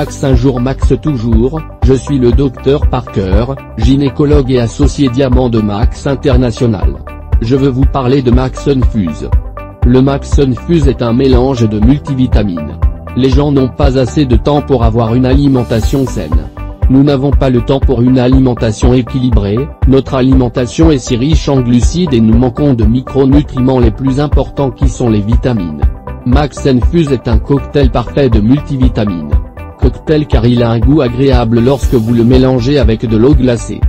Max un jour Max toujours, je suis le docteur Parker, gynécologue et associé diamant de Max International. Je veux vous parler de Max Infuse. Le Max Infuse est un mélange de multivitamines. Les gens n'ont pas assez de temps pour avoir une alimentation saine. Nous n'avons pas le temps pour une alimentation équilibrée, notre alimentation est si riche en glucides et nous manquons de micronutriments les plus importants qui sont les vitamines. Max Infuse est un cocktail parfait de multivitamines. Cocktail car il a un goût agréable lorsque vous le mélangez avec de l'eau glacée.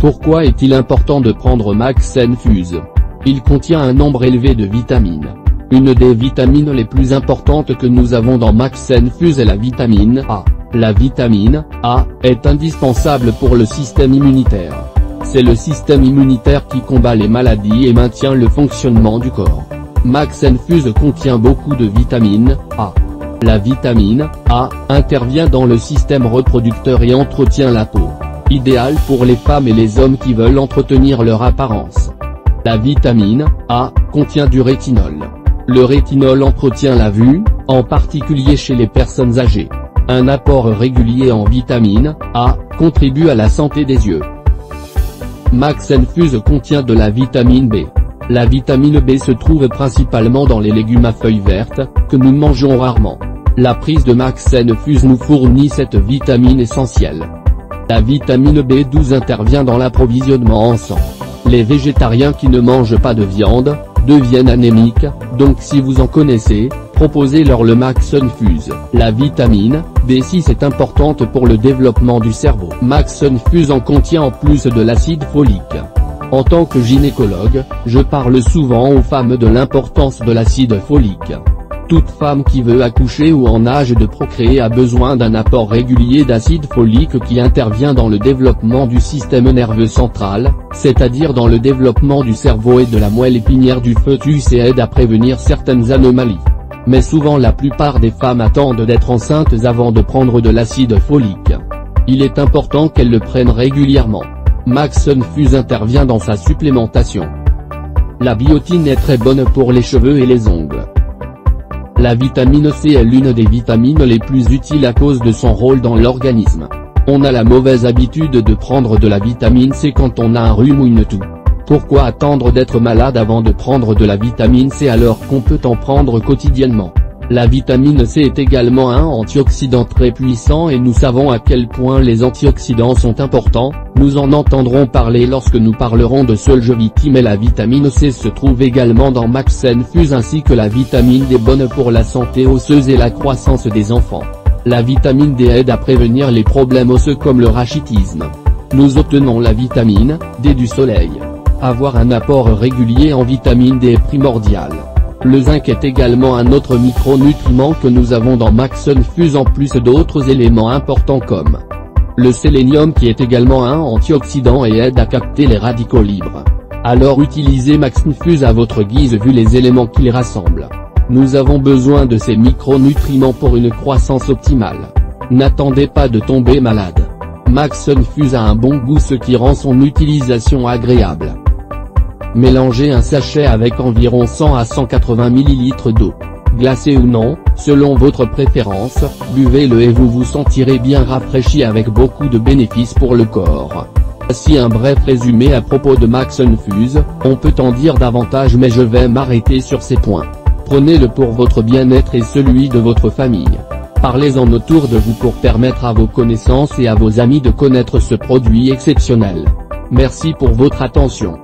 Pourquoi est-il important de prendre Max Infuse? Il contient un nombre élevé de vitamines. Une des vitamines les plus importantes que nous avons dans Max Infuse est la vitamine A. La vitamine A est indispensable pour le système immunitaire. C'est le système immunitaire qui combat les maladies et maintient le fonctionnement du corps. Max Infuse contient beaucoup de vitamine A. La vitamine A intervient dans le système reproducteur et entretient la peau. Idéal pour les femmes et les hommes qui veulent entretenir leur apparence. La vitamine A contient du rétinol. Le rétinol entretient la vue, en particulier chez les personnes âgées. Un apport régulier en vitamine A contribue à la santé des yeux. Max Infuse contient de la vitamine B. La vitamine B se trouve principalement dans les légumes à feuilles vertes, que nous mangeons rarement. La prise de Max Infuse nous fournit cette vitamine essentielle. La vitamine B12 intervient dans l'approvisionnement en sang. Les végétariens qui ne mangent pas de viande deviennent anémiques, donc si vous en connaissez, proposez-leur le Max Infuse. La vitamine B6 est importante pour le développement du cerveau. Max Infuse en contient en plus de l'acide folique. En tant que gynécologue, je parle souvent aux femmes de l'importance de l'acide folique. Toute femme qui veut accoucher ou en âge de procréer a besoin d'un apport régulier d'acide folique qui intervient dans le développement du système nerveux central, c'est-à-dire dans le développement du cerveau et de la moelle épinière du fœtus et aide à prévenir certaines anomalies. Mais souvent la plupart des femmes attendent d'être enceintes avant de prendre de l'acide folique. Il est important qu'elles le prennent régulièrement. Max Infuse intervient dans sa supplémentation. La biotine est très bonne pour les cheveux et les ongles. La vitamine C est l'une des vitamines les plus utiles à cause de son rôle dans l'organisme. On a la mauvaise habitude de prendre de la vitamine C quand on a un rhume ou une toux. Pourquoi attendre d'être malade avant de prendre de la vitamine C alors qu'on peut en prendre quotidiennement? La vitamine C est également un antioxydant très puissant et nous savons à quel point les antioxydants sont importants, nous en entendrons parler lorsque nous parlerons de Solgevity, et la vitamine C se trouve également dans Max Infuse ainsi que la vitamine D bonne pour la santé osseuse et la croissance des enfants. La vitamine D aide à prévenir les problèmes osseux comme le rachitisme. Nous obtenons la vitamine D du soleil. Avoir un apport régulier en vitamine D est primordial. Le zinc est également un autre micronutriment que nous avons dans Max Infuse en plus d'autres éléments importants comme le sélénium qui est également un antioxydant et aide à capter les radicaux libres. Alors utilisez Max Infuse à votre guise vu les éléments qu'il rassemble. Nous avons besoin de ces micronutriments pour une croissance optimale. N'attendez pas de tomber malade. Max Infuse a un bon goût ce qui rend son utilisation agréable. Mélangez un sachet avec environ 100 à 180 ml d'eau. Glacé ou non, selon votre préférence, buvez-le et vous vous sentirez bien rafraîchi avec beaucoup de bénéfices pour le corps. Voici un bref résumé à propos de Max Infuse, on peut en dire davantage mais je vais m'arrêter sur ces points. Prenez-le pour votre bien-être et celui de votre famille. Parlez-en autour de vous pour permettre à vos connaissances et à vos amis de connaître ce produit exceptionnel. Merci pour votre attention.